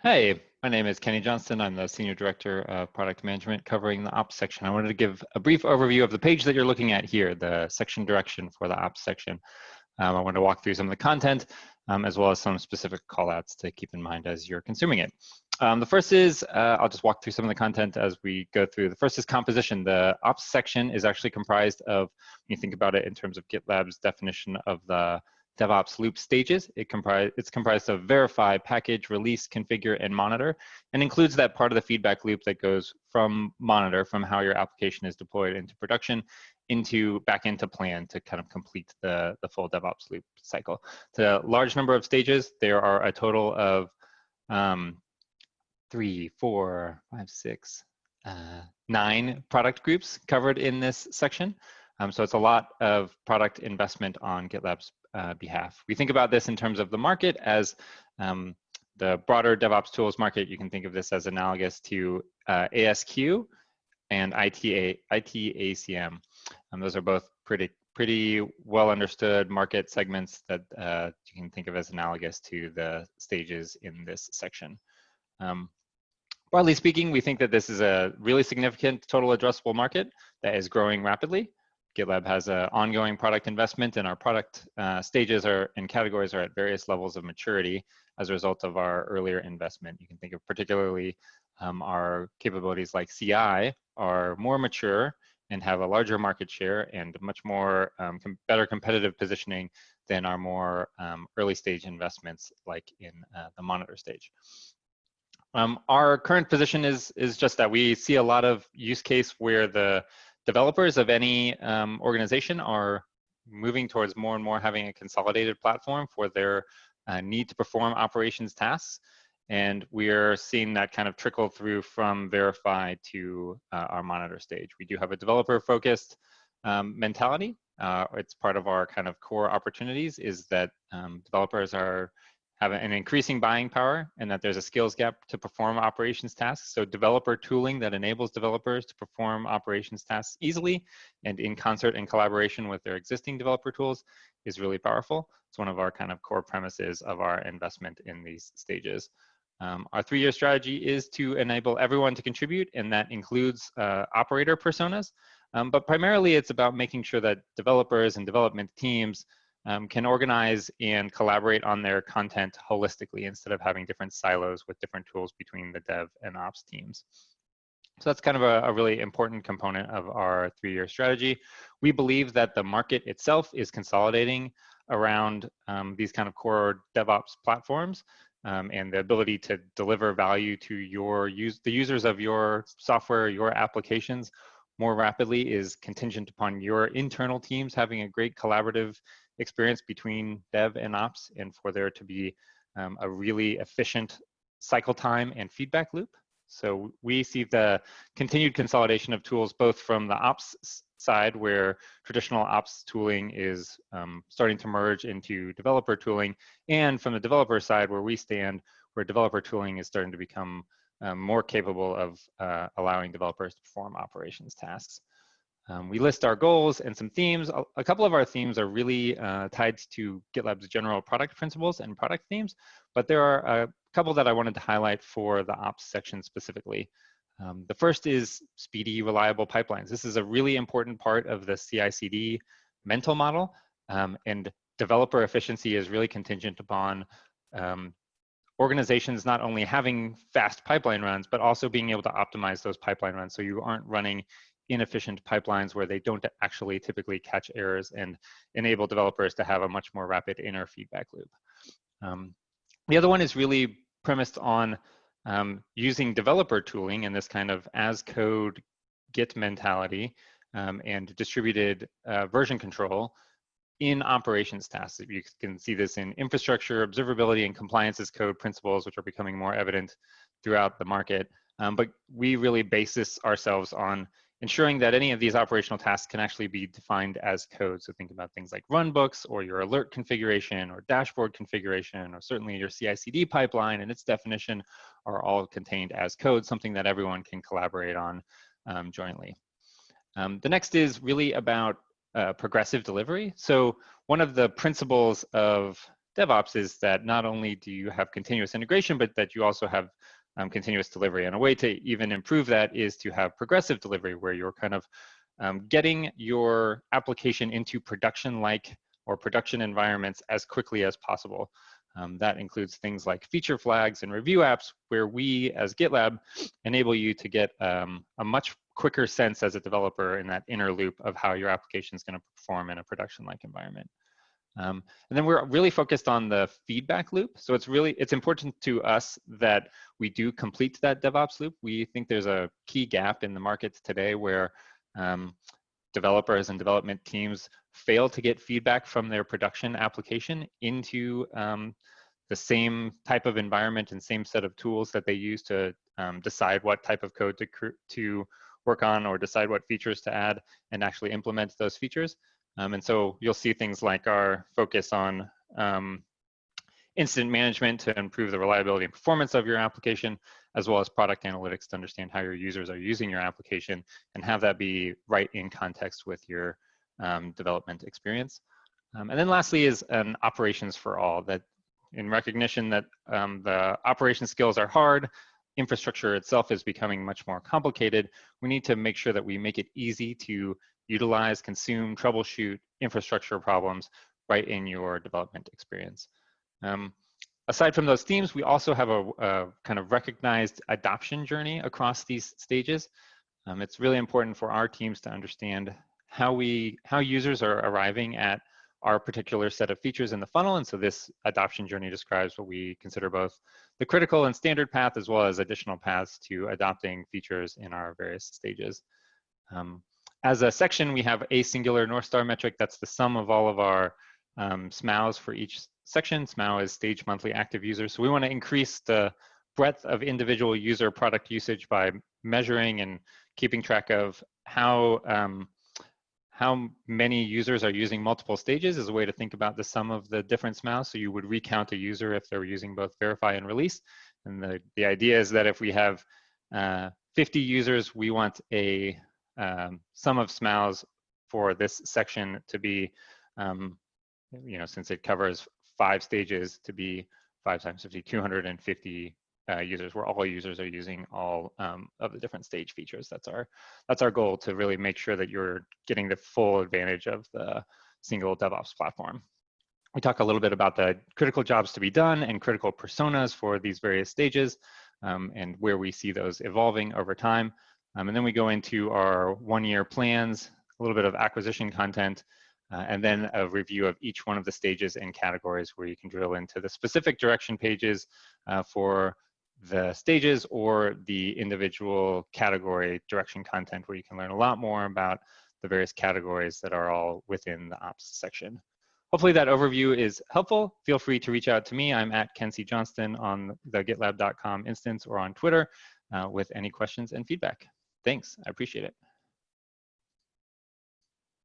Hey, my name is Kenny Johnston. I'm the Senior Director of Product Management covering the Ops section. I wanted to give a brief overview of the page that you're looking at here, the section direction for the Ops section. I want to walk through some of the content as well as some specific callouts to keep in mind as you're consuming it. The first is, I'll just walk through some of the content as we go through. The first is composition. The Ops section is actually comprised of, when you think about it in terms of GitLab's definition of the DevOps loop stages. It's comprised of verify, package, release, configure, and monitor, and includes that part of the feedback loop that goes from monitor, from how your application is deployed into production, back into plan to kind of complete the full DevOps loop cycle. It's a large number of stages. There are a total of 3, 4, 5, 6, 9 product groups covered in this section. So it's a lot of product investment on GitLab's behalf. We think about this in terms of the market as the broader DevOps tools market. You can think of this as analogous to ASQ and ITACM. Those are both pretty well understood market segments that you can think of as analogous to the stages in this section. Broadly speaking, we think that this is a really significant total addressable market that is growing rapidly. GitLab has an ongoing product investment, and our product stages and categories are at various levels of maturity as a result of our earlier investment. You can think of particularly our capabilities like CI are more mature and have a larger market share and much more better competitive positioning than our more early stage investments like in the monitor stage. Our current position is just that we see a lot of use case where the developers of any organization are moving towards more and more having a consolidated platform for their need to perform operations tasks. And we're seeing that kind of trickle through from verify to our monitor stage. We do have a developer-focused mentality. It's part of our kind of core opportunities is that developers have an increasing buying power and that there's a skills gap to perform operations tasks. So developer tooling that enables developers to perform operations tasks easily and in concert and collaboration with their existing developer tools is really powerful. It's one of our kind of core premises of our investment in these stages. Our 3-year strategy is to enable everyone to contribute, and that includes operator personas. But primarily it's about making sure that developers and development teams can organize and collaborate on their content holistically instead of having different silos with different tools between the dev and ops teams. So that's kind of a really important component of our 3-year strategy. We believe that the market itself is consolidating around these kind of core DevOps platforms and the ability to deliver value to the users of your software, your applications more rapidly is contingent upon your internal teams having a great collaborative experience between dev and ops, and for there to be a really efficient cycle time and feedback loop. So we see the continued consolidation of tools both from the ops side, where traditional ops tooling is starting to merge into developer tooling, and from the developer side where we stand, where developer tooling is starting to become more capable of allowing developers to perform operations tasks. We list our goals and some themes. A couple of our themes are really tied to GitLab's general product principles and product themes, but there are a couple that I wanted to highlight for the ops section specifically. The first is speedy, reliable pipelines. This is a really important part of the CI/CD mental model, and developer efficiency is really contingent upon organizations not only having fast pipeline runs, but also being able to optimize those pipeline runs so you aren't running inefficient pipelines where they don't actually typically catch errors and enable developers to have a much more rapid inner feedback loop. The other one is really premised on using developer tooling and this kind of as code Git mentality and distributed version control in operations tasks. You can see this in infrastructure, observability, and compliance as code principles, which are becoming more evident throughout the market. But we really base this ourselves on ensuring that any of these operational tasks can actually be defined as code. So think about things like runbooks or your alert configuration or dashboard configuration, or certainly your CI/CD pipeline and its definition are all contained as code, something that everyone can collaborate on jointly. The next is really about progressive delivery. So one of the principles of DevOps is that not only do you have continuous integration, but that you also have continuous delivery. And a way to even improve that is to have progressive delivery, where you're kind of getting your application into production-like or production environments as quickly as possible. That includes things like feature flags and review apps, where we as GitLab enable you to get a much quicker sense as a developer in that inner loop of how your application is going to perform in a production-like environment. And then we're really focused on the feedback loop. So it's important to us that we do complete that DevOps loop. We think there's a key gap in the market today where developers and development teams fail to get feedback from their production application into the same type of environment and same set of tools that they use to decide what type of code to work on, or decide what features to add and actually implement those features. And so you'll see things like our focus on incident management to improve the reliability and performance of your application, as well as product analytics to understand how your users are using your application and have that be right in context with your development experience. And then lastly is an operations for all, that in recognition that the operation skills are hard, infrastructure itself is becoming much more complicated, we need to make sure that we make it easy to utilize, consume, troubleshoot infrastructure problems right in your development experience. Aside from those themes, we also have a kind of recognized adoption journey across these stages. It's really important for our teams to understand how users are arriving at our particular set of features in the funnel. And so this adoption journey describes what we consider both the critical and standard path, as well as additional paths to adopting features in our various stages. As a section, we have a singular North Star metric. That's the sum of all of our SMAUs for each section. SMAU is stage monthly active users. So we want to increase the breadth of individual user product usage by measuring and keeping track of how many users are using multiple stages is a way to think about the sum of the different SMAUs. So you would recount a user if they're using both verify and release. And the idea is that if we have 50 users, we want a sum of SMAUs for this section to be, since it covers 5 stages, to be 5 times 50, 250 users, where all users are using all of the different stage features. That's our goal, to really make sure that you're getting the full advantage of the single DevOps platform. We talk a little bit about the critical jobs to be done and critical personas for these various stages, and where we see those evolving over time. And then we go into our 1-year plans, a little bit of acquisition content, and then a review of each one of the stages and categories, where you can drill into the specific direction pages for the stages, or the individual category direction content, where you can learn a lot more about the various categories that are all within the ops section. Hopefully that overview is helpful. Feel free to reach out to me. I'm at Ken C. Johnston on the GitLab.com instance or on Twitter with any questions and feedback. Thanks, I appreciate it.